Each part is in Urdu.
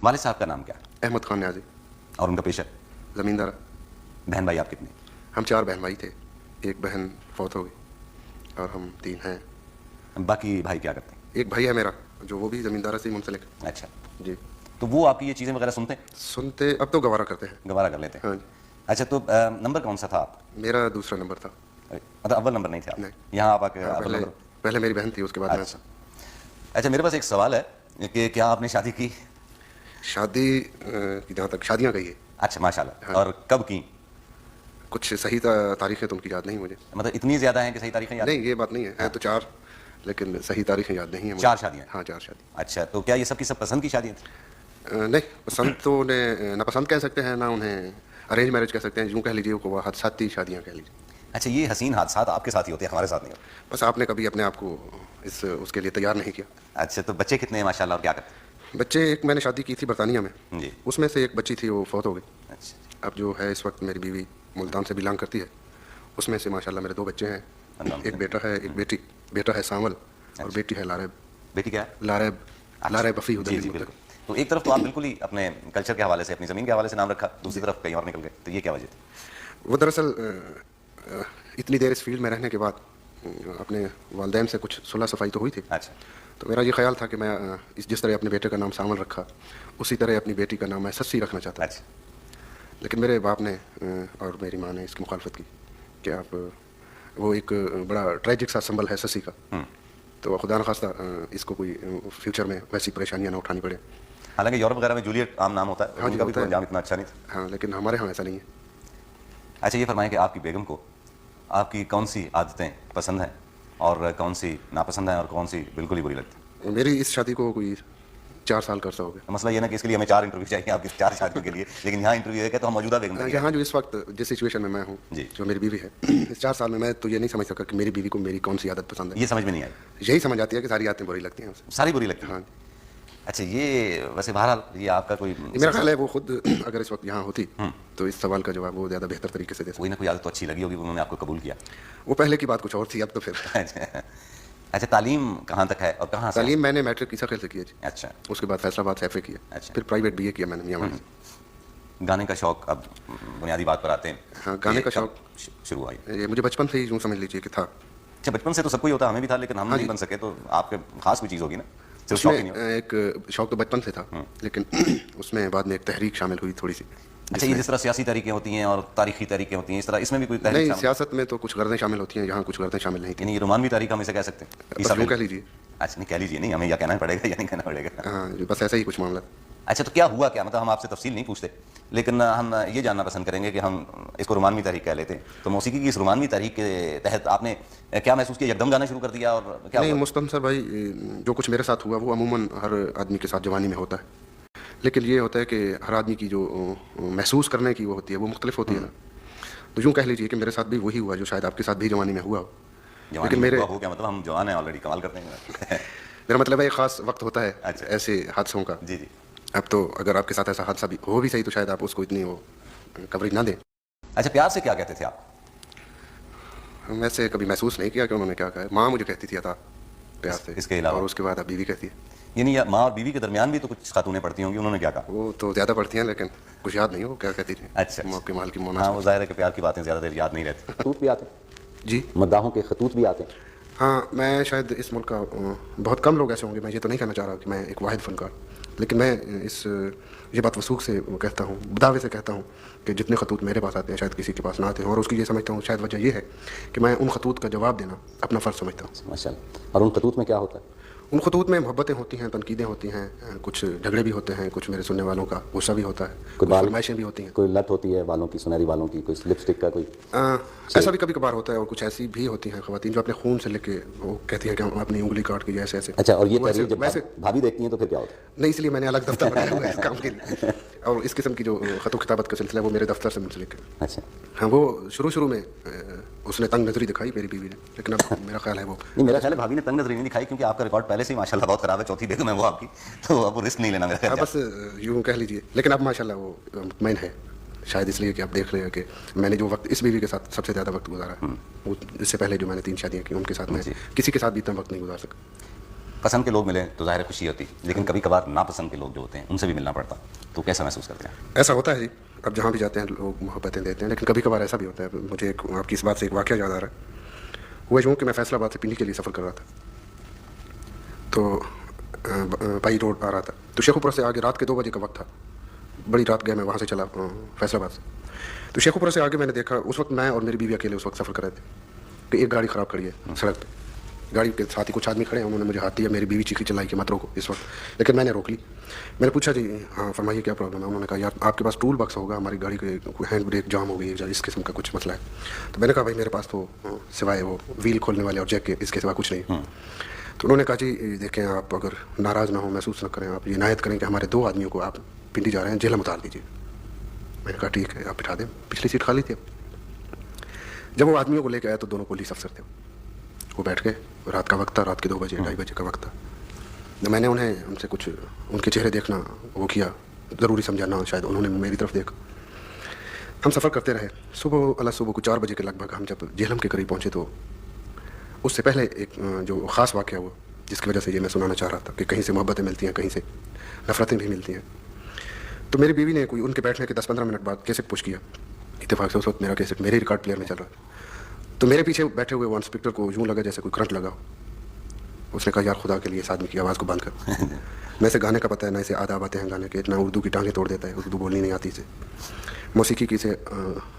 والد صاحب کا نام کیا ہے؟ احمد خان نیازی. اور ان کا پیشہ؟ زمیندار. بہن بھائی آپ کتنے؟ ہم 4 بہن بھائی تھے, ایک بہن فوت ہو گئی اور ہم 3 ہیں. باقی بھائی کیا کرتے ہیں؟ ایک بھائی ہے میرا جو وہ بھی زمیندار سے ہی منسلک ہے. اچھا, جی. تو وہ آپ کی یہ چیزیں وغیرہ سنتے ہیں؟ سنتے, اب تو گوارا کرتے ہیں. گوارا کر لیتے ہیں. ہاں جی. اچھا, تو نمبر کون سا تھا آپ؟ میرا دوسرا نمبر تھا. مطلب اول نمبر نہیں تھا؟ نہیں. یہاں آپ کے اول نمبر. پہلے میری بہن تھی, اس کے بعد میں. اچھا, میرے پاس ایک سوال ہے کہ کیا آپ نے شادی کی؟ شادی جہاں تک شادیاں گئی ہے. اچھا ماشاء اللہ. اور کب کی؟ کچھ صحیح تاریخیں تو ان کی یاد نہیں مجھے. مطلب اتنی زیادہ ہیں کہ صحیح تاریخیں یاد نہیں؟ یہ بات نہیں ہے تو 4, لیکن صحیح تاریخیں یاد نہیں ہیں. 4 شادیاں؟ ہاں 4 شادی. اچھا, تو کیا یہ سب کی سب پسند کی شادیاں تھیں؟ نہیں, پسند تو انہیں نہ پسند کہہ سکتے ہیں, نہ انہیں ارینج میرج کہہ سکتے ہیں. یوں کہہ لیجیے وہ حادثاتی شادیاں کہہ لیجیے. اچھا, یہ حسین حادثات آپ کے ساتھ ہی ہوتے ہیں, ہمارے ساتھ نہیں ہوتے. بس آپ نے کبھی اپنے آپ کو اس کے لیے تیار نہیں کیا. اچھا, تو بچے کتنے ہیں ماشاء اللہ, اور کیا کرتے ہیں؟ بچے, ایک میں نے شادی کی تھی برطانیہ میں. جی. اس میں سے ایک بچی تھی, وہ فوت ہو گئی. اچھا. اب جو ہے اس وقت میری بیوی ملتان سے بلانگ کرتی ہے. اس میں سے ماشاء اللہ میرے 2 بچے ہیں. ایک بیٹا ہے, ایک بیٹی. بیٹا ہے سانول اور بیٹی ہے لاریب. بیٹی کیا ہے؟ لاریب افی. جی جی بالکل. تو ایک طرف تو آپ بالکل ہی اپنے کلچر کے حوالے سے, اپنی زمین کے حوالے سے نام رکھا, دوسری طرف کہیں اور نکل گئے, تو یہ کیا وجہ تھی؟ وہ دراصل اتنی دیر اس فیلڈ میں رہنے کے بعد اپنے والدین سے کچھ صلح صفائی تو ہوئی تھی. اچھا. تو میرا یہ خیال تھا کہ میں جس طرح اپنے بیٹے کا نام سانول رکھا, اسی طرح اپنی بیٹی کا نام میں سسی رکھنا چاہتا. اچھا. لیکن میرے باپ نے اور میری ماں نے اس کی مخالفت کی کہ آپ, وہ ایک بڑا ٹریجک سا سمبل ہے سسی کا, تو خدا نخواستہ اس کو کوئی فیوچر میں ویسی پریشانیاں نہ اٹھانی پڑے. حالانکہ یورپ وغیرہ میں جولیٹ عام نام ہوتا ہے. ہاں جی, کا بھی انجام اتنا اچھا نہیں تھا. ہاں, لیکن ہمارے ہاں ایسا نہیں ہے. اچھا, یہ فرمائیں کہ آپ کی بیگم کو آپ کی کون سی عادتیں پسند ہیں اور کون سی ناپسند ہیں, اور کون سی بالکل ہی بری لگتی ہیں؟ میری اس شادی کو کوئی 4 سال کا عرصہ ہو گیا. مسئلہ یہ نا کہ اس کے لیے ہمیں 4 انٹرویو چاہیے آپ کی 4 شادیوں کے لیے, لیکن یہاں انٹرویو ہے کہ تو ہم موجودہ بیگم کا. یہاں جو اس وقت جس سچویشن میں ہوں, جو میری بیوی ہے, اس 4 سال میں تو یہ نہیں سمجھ سکا کہ میری بیوی کو میری کون سی عادت پسند ہے. یہ سمجھ میں نہیں آئی. یہی سمجھ آتی ہے کہ ساری عادتیں بری لگتی ہیں. ساری بری لگتی ہیں. ہاں. اچھا, یہ ویسے بہرحال یہ آپ کا کوئی, میرا خیال ہے وہ خود اگر اس وقت یہاں ہوتی تو اس سوال کا جواب وہ زیادہ بہتر طریقے سے دے سکتی. کوئی نہ کوئی عادت تو اچھی لگی ہوگی, انہوں نے آپ کو قبول کیا. وہ پہلے کی بات کچھ اور تھی, اب تو پھر. اچھا, تعلیم کہاں تک ہے اور کہاں سے؟ تعلیم میں نے میٹرک عیسیٰ خیل سے کی ہے. اچھا. اس کے بعد فیصل آباد سے ایف اے کیا. اچھا. پھر پرائیویٹ بی اے کیا میں نے میاں والی سے. گانے کا شوق, اب بنیادی بات پر آتے ہیں. ہاں, گانے کا شوق شروع ہوا یہ مجھے بچپن سے ہی یوں سمجھ لیجیے کہ تھا. اچھا, بچپن سے تو سب کو ہی ہوتا, ہمیں بھی تھا, لیکن ہم نہیں بن سکے, تو آپ کے خاص کوئی چیز ہوگی نا. اس میں ایک شوق تو بچپن سے تھا, لیکن اس میں بعد میں ایک تحریک شامل ہوئی تھوڑی سی. اچھا, یہ جس طرح سیاسی تحریکیں ہوتی ہیں اور تاریخی تحریکیں ہوتی ہیں, اس طرح اس میں بھی کوئی تحریک؟ نہیں, سیاست میں تو کچھ غرضیں شامل ہوتی ہیں, یہاں کچھ غرضیں شامل نہیں تھیں. یعنی رومانوی تاریخ ہم اسے کہہ سکتے ہیں, بس یوں کہہ لیجیے. اچھا, نہیں کہہ لیجیے, نہیں ہمیں یا کہنا پڑے گا یا نہیں کہنا پڑے گا. ہاں, بس ایسا ہی کچھ معاملہ. اچھا, تو کیا ہوا کیا, مطلب ہم آپ سے تفصیل نہیں پوچھتے, لیکن ہم یہ جاننا پسند کریں گے کہ ہم اس کو رومانوی تحریک کہہ لیتے ہیں, تو موسیقی کی اس رومانوی تحریک کے تحت آپ نے کیا محسوس کیا, یکدم گانا شروع کر دیا اور کیا؟ نہیں مستنصر بھائی, جو کچھ میرے ساتھ ہوا وہ عموماً ہر آدمی کے ساتھ جوانی میں ہوتا ہے, لیکن یہ ہوتا ہے کہ ہر آدمی کی جو محسوس کرنے کی وہ ہوتی ہے وہ مختلف ہوتی ہے نا. تو یوں کہہ لیجیے کہ میرے ساتھ بھی وہی ہوا جو شاید آپ کے ساتھ بھی جوانی میں ہوا ہو. لیکن میرے ہو کیا مطلب, ہم جوان ہیں آلریڈی, کمال کرتے ہیں. میرا مطلب ہے ایک خاص وقت ہوتا ہے ایسے حادثوں کا. جی جی. اب تو اگر آپ کے ساتھ ایسا حادثہ بھی ہو بھی صحیح, تو شاید آپ اس کو اتنی وہ کوریج نہ دیں. اچھا, پیار سے کیا کہتے تھے آپ؟ ویسے کبھی محسوس نہیں کیا کہ انہوں نے کیا کہا ہے. ماں مجھے کہتی تھی عطا پیار سے, اس کے علاوہ, اور اس کے بعد اب بیوی کہتی ہے. یعنی ماں اور بیوی کے درمیان بھی تو کچھ خاتونیں پڑتی ہوں گی, انہوں نے کیا کہا؟ وہ تو زیادہ پڑتی ہیں, لیکن کچھ یاد نہیں, وہ کیا کہتی تھی. اچھا, موقع مال کی مونا. ہاں, وہ ظاہر ہے کہ پیار کی باتیں زیادہ دیر یاد نہیں رہتی. خطوط بھی آتے ہیں جی, مداحوں کے خطوط بھی آتے ہیں. ہاں, میں شاید اس ملک کا بہت کم لوگ ایسے ہوں گے, میں یہ تو نہیں کہنا چاہ رہا کہ میں ایک واحد فنکار, لیکن میں یہ بات وثوق سے کہتا ہوں, دعوے سے کہتا ہوں کہ جتنے خطوط میرے پاس آتے ہیں شاید کسی کے پاس نہ آتے ہیں, اور اس کی یہ سمجھتا ہوں شاید وجہ یہ ہے کہ میں ان خطوط کا جواب دینا اپنا فرض سمجھتا ہوں. ماشاء اللہ. اور ان خطوط میں کیا ہوتا ہے؟ ان خطوط میں محبتیں ہوتی ہیں, تنقیدیں ہوتی ہیں, کچھ جھگڑے بھی ہوتے ہیں, کچھ میرے سننے والوں کا غصہ بھی ہوتا ہے, کچھ فرمائشیں بھی ہوتی ہیں, کوئی لت ہوتی ہے بالوں کی, سنہری بالوں کی, کوئی لپسٹک کا, کوئی ایسا بھی کبھی کبھار ہوتا ہے, اور کچھ ایسی بھی ہوتی ہیں خواتین جو اپنے خون سے لے کے وہ کہتی ہیں کہ ہم اپنی انگلی کاٹ کے ایسے ایسے. اچھا, اور یہ تحریر جب بھابھی دیکھتی ہیں تو پھر کیا ہوتا ہے؟ نہیں, اس لیے میں نے الگ دفتر بنایا ہوا ہے اس کام کے لیے, اور اس قسم کی جو خط و کتابت کا سلسلہ ہے وہ میرے دفتر سے منسلک ہے. اچھا, ہاں, وہ شروع میں اس نے تنگ نظری دکھائی میری بیوی نے, لیکن اب میرا خیال ہے وہ نہیں, میرا خیال ہے بھابھی نے تنگ نظری نہیں دکھائی, کیونکہ آپ کا ریکارڈ پہلے سے ہی ماشاءاللہ بہت خراب ہے, چوتھی بیگم ہے وہ آپ کی, تو اب وہ رسک نہیں لینا میرا خیال. بس یوں کہہ لیجیے, لیکن اب ماشاءاللہ وہ مطمئن ہے, شاید اس لیے کہ آپ دیکھ رہے ہیں کہ میں نے جو وقت اس بیوی کے ساتھ سب سے زیادہ وقت گزارا ہے, وہ اس سے پہلے جو میں نے 3 شادیاں کی ان کے ساتھ میں کسی کے ساتھ بھی اتنا وقت نہیں گزار سکا. پسند کے لوگ ملیں تو ظاہر خوشی ہوتی، لیکن کبھی کبھار ناپسند کے لوگ جو ہوتے ہیں ان سے بھی ملنا پڑتا، تو کیسا محسوس کرتے ہیں؟ ایسا ہوتا ہے جی، اب جہاں بھی جاتے ہیں لوگ محبتیں دیتے ہیں، لیکن کبھی کبھار ایسا بھی ہوتا ہے. مجھے آپ کی اس بات سے ایک واقعہ یاد آ رہا ہے. ہوا یوں کہ میں فیصل آباد سے پنڈی کے لیے سفر کر رہا تھا، تو بائی روڈ آ رہا تھا، تو شیخو پورہ سے آگے رات کے 2 بجے کا وقت تھا. بڑی رات گئے، میں وہاں سے چلا فیصل آباد سے. تو شیخو پورہ سے آگے میں نے دیکھا، اس وقت میں اور میری بیوی اکیلے اس وقت سفر کر رہے تھے، کہ ایک گاڑی خراب کھڑی ہے سڑک پہ. گاڑی کے ساتھ ہی کچھ آدمی کھڑے ہیں، انہوں نے مجھے ہاتھ دیا. میری بیوی چیخی چلائی کہ مت روکو اس وقت، لیکن میں نے روک لی. میں نے پوچھا جی ہاں فرمائیے کیا پرابلم ہے. انہوں نے کہا یار آپ کے پاس ٹول باکس ہوگا، ہماری گاڑی کے ہینڈ بریک جام ہو گئی ہے، اس قسم کا کچھ مسئلہ ہے. تو میں نے کہا بھائی میرے پاس تو سوائے وہ ویل کھولنے والے اور جیک کے اس کے سوا کچھ نہیں. تو انہوں نے کہا جی دیکھیں آپ اگر ناراض نہ ہوں، محسوس نہ کریں، آپ یہ عنایت کریں کہ ہمارے 2 آدمیوں کو آپ پنڈی جا رہے ہیں، جہلم اتار دیجیے. میں نے کہا ٹھیک ہے آپ بٹھا دیں، پچھلی سیٹ خالی تھی. جب وہ آدمیوں کو لے کے آیا تو دونوں پولیس افسر تھے، وہ بیٹھ گئے. رات کا وقت تھا، رات کے 2 بجے 2:30 بجے کا وقت تھا. میں نے انہیں ان سے کچھ ان کے چہرے دیکھنا وہ کیا، ضروری سمجھانا، شاید انہوں نے میری طرف دیکھا. ہم سفر کرتے رہے. صبح کو 4 بجے کے لگ بھگ ہم جب جہلم کے قریب پہنچے تو اس سے پہلے ایک جو خاص واقعہ ہوا جس کی وجہ سے یہ میں سنانا چاہ رہا تھا کہ کہیں سے محبتیں ملتی ہیں، کہیں سے نفرتیں بھی ملتی ہیں. تو میری بیوی نے کوئی ان کے بیٹھنے کے 10-15 منٹ بعد کیسٹ پوچھ کیا. اتفاق سے اس وقت میرا کیسٹ میرے ریکارڈ پلیئر میں چل رہا تھا. تو میرے پیچھے بیٹھے ہوئے ون اسپیکٹر کو یوں لگا جیسے کوئی کرنٹ لگا. اس نے کہا یار خدا کے لیے اس آدمی کی آواز کو بند کر. نہ اسے گانے کا پتہ ہے، نہ اسے آداب آتے ہیں گانے کے، اتنا اردو کی ٹانگیں توڑ دیتا ہے، اردو بولنی نہیں آتی اسے، موسیقی کی اسے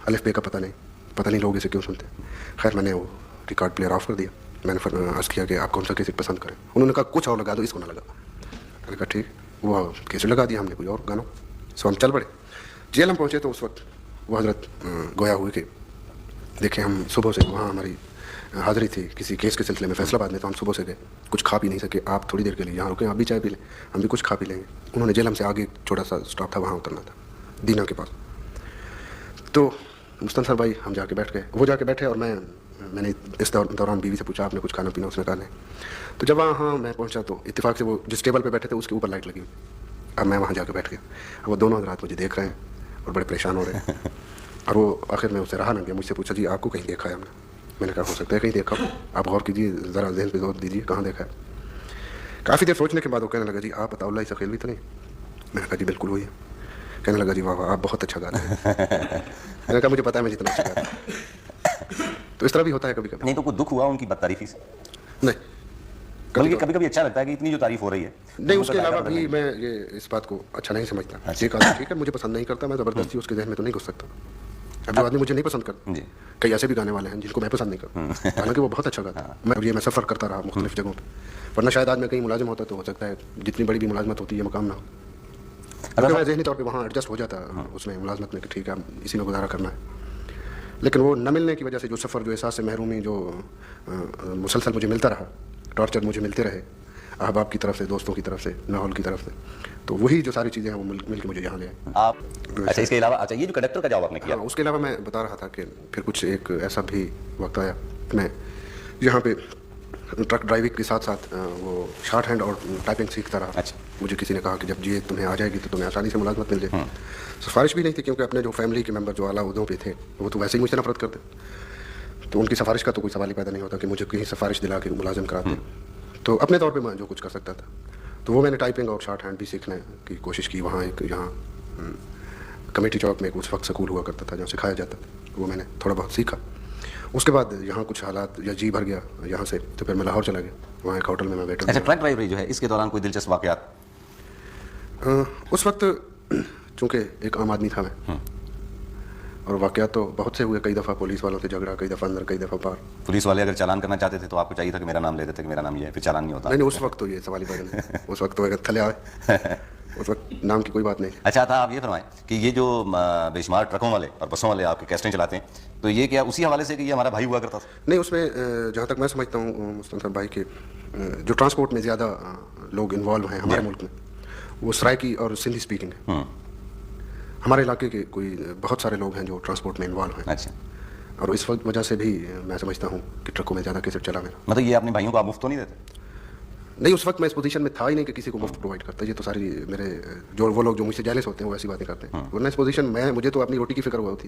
الف بے کا پتہ نہیں لوگ اسے کیوں سنتے. خیر میں نے وہ ریکارڈ پلیئر آف کر دیا. میں نے عرض کیا کہ آپ کون سا کیسٹ پسند کریں. انہوں نے کہا کچھ اور لگا دو، اس کو نہ لگا. میں نے کہا ٹھیک. وہ کیسٹ لگا دیا ہم نے کوئی اور گانا. سو ہم چل پڑے. جیل ہم پہنچے تو اس وقت وہ حضرت گویا ہوئے کہ دیکھیں ہم صبح سے وہاں ہماری حاضری تھی کسی کیس کے سلسلے میں فیصل آباد میں، تو ہم صبح سے گئے، کچھ کھا پی نہیں سکے. آپ تھوڑی دیر کے لیے یہاں رکیں، آپ بھی چائے پی لیں، ہم بھی کچھ کھا پی لیں گے. انہوں نے جیل ہم سے آگے چھوٹا سا اسٹاپ تھا، وہاں اترنا تھا دینا کے پاس. تو مستنصر بھائی ہم جا کے بیٹھ گئے. وہ جا کے بیٹھے اور میں نے اس دوران بیوی سے پوچھا آپ نے کچھ کھانا پینا؟ اس نے کہا نہیں. تو جب وہاں میں پہنچا تو اتفاق سے وہ جس ٹیبل پہ بیٹھے تھے اس کے اوپر لائٹ لگی ہوئی. اب میں وہاں جا کے بیٹھ گیا. اب وہ دونوں حضرات مجھے دیکھ رہے ہیں اور بڑے پریشان ہو رہے ہیں. اور وہ آخر میں اسے رہا نہ گیا، مجھ سے پوچھا جی آپ کو کہیں دیکھا ہے ہم نے؟ میں نے کہا ہو سکتا ہے کہیں دیکھا ہو، آپ غور کیجیے، ذرا ذہن پہ زور دیجیے کہاں دیکھا ہے. کافی دیر سوچنے کے بعد وہ کہنے لگا جی آپ بتاؤ اللہ سے خیلوی تو نہیں؟ میں نے کہا جی بالکل ہوئی ہے. کہنے لگا جی واہ واہ آپ بہت اچھا گاتے ہیں. میں نے کہا مجھے پتا ہے میں جتنا اچھا گاتا ہوں. تو اس طرح بھی ہوتا ہے کبھی کبھی. نہیں تو کوئی دکھ ہوا ان کی بد تعریفی سے؟ نہیں، بلکہ کبھی کبھی اچھا لگتا ہے کہ اتنی جو تعریف ہو رہی ہے. نہیں اس کے علاوہ بھی میں یہ اس بات کو اچھا نہیں سمجھتا. ایک آدمی ٹھیک ہے مجھے پسند نہیں کرتا، میں زبردستی اس کے ذہن میں تو نہیں گھس سکتا. اب جو آدمی مجھے نہیں پسند کرتا، کئی ایسے بھی گانے والے ہیں جن کو میں پسند نہیں کرتا، حالانکہ وہ بہت اچھا گاتا ہے. میں سفر کرتا رہا مختلف جگہوں پہ، ورنہ شاید آج میں کہیں ملازم ہوتا تو ہو سکتا ہے جتنی بڑی بھی ملازمت ہوتی ہے مقام نہ ہو. اگر میں ذہنی طور پہ وہاں ایڈجسٹ ہو جاتا اس میں ملازمت میں کہ ٹھیک ہے اسی میں گزارا کرنا ہے. لیکن وہ نہ ملنے کی وجہ سے جو سفر، جو احساس سے محرومی، جو مسلسل مجھے ملتا رہا، ٹارچر مجھے ملتے رہے احباب کی طرف سے، دوستوں کی طرف سے، ماحول کی طرف سے، تو وہی جو ساری چیزیں ہیں وہ مل کے مجھے یہاں لے آئے. آپ اچھا اس کے علاوہ اچھا یہ جو کنڈکٹر کا جاب آپ نے کیا، اس کے علاوہ میں بتا رہا تھا کہ پھر کچھ ایک ایسا بھی وقت آیا میں یہاں پہ ٹرک ڈرائیونگ کے ساتھ ساتھ وہ شارٹ ہینڈ اور ٹائپنگ سیکھتا رہا. اچھا. مجھے کسی نے کہا کہ جب یہ تمہیں آ جائے گی تو تمہیں آسانی سے ملازمت مل جائے. سفارش بھی نہیں تھی کیونکہ اپنے جو فیملی کے ممبر جو اعلیٰ عہدوں پہ تھے وہ تو ویسے ہی مجھ سے نفرت کرتے، تو ان کی سفارش کا تو کوئی سوال ہی پیدا نہیں ہوتا کہ مجھے کہیں سفارش دلا کے ملازم کراتے. تو اپنے طور پہ میں جو کچھ کر سکتا تھا تو وہ میں نے ٹائپنگ اور شارٹ ہینڈ بھی سیکھنے کی کوشش کی. وہاں ایک یہاں کمیٹی چوک میں اس وقت سکول ہوا کرتا تھا جہاں سکھایا جاتا تھا، وہ میں نے تھوڑا بہت سیکھا. اس کے بعد یہاں کچھ حالات یا جی بھر گیا یہاں سے، تو پھر میں لاہور چلا گیا. وہاں ایک ہوٹل میں ویٹر. اچھا ٹرک ڈرائیوری جو ہے اس کے دوران کوئی دلچسپ واقعات؟ اس وقت چونکہ ایک عام آدمی تھا میں، اور واقعات تو بہت سے ہوئے. کئی دفعہ پولیس والوں سے جھگڑا، کئی دفعہ اندر، کئی دفعہ باہر. پولیس والے اگر چالان کرنا چاہتے تھے تو آپ کو چاہیے تھا کہ میرا نام لے دیتے کہ میرا نام یہ ہے، پھر چالان نہیں ہوتا. نہیں اس وقت تو یہ سوال ہی پیدا نہیں. اس وقت تو اگر تھلے آئے اس وقت نام کی کوئی بات نہیں. اچھا تھا آپ یہ فرمائیں کہ یہ جو بے شمار ٹرکوں والے اور بسوں والے آپ کے کیسٹیں چلاتے ہیں تو یہ کیا اسی حوالے سے کہ یہ ہمارا بھائی ہوا کرتا تھا؟ نہیں اس میں جہاں تک میں سمجھتا ہوں مستنصر بھائی کہ جو ٹرانسپورٹ میں زیادہ لوگ انوالو ہیں ہمارے ملک میں وہ سرائکی اور سندھی اسپیکنگ ہے. ہمارے علاقے کے کوئی بہت سارے لوگ ہیں جو ٹرانسپورٹ میں انوالو ہیں. اچھا. اور اس وقت وجہ سے بھی میں سمجھتا ہوں کہ ٹرکوں میں زیادہ کیسٹ چلا میرا. مطلب یہ اپنے بھائیوں کو آپ مفت تو نہیں دیتے؟ نہیں اس وقت میں اس پوزیشن میں تھا ہی نہیں کہ کسی کو مفت پرووائڈ کرتا. یہ تو ساری میرے جو وہ لوگ جو مجھ سے جیلس ہوتے ہیں وہ ایسی باتیں کرتے ہیں. ورنہ اس پوزیشن مجھے تو اپنی روٹی کی فکر ہوا ہوتی.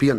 PN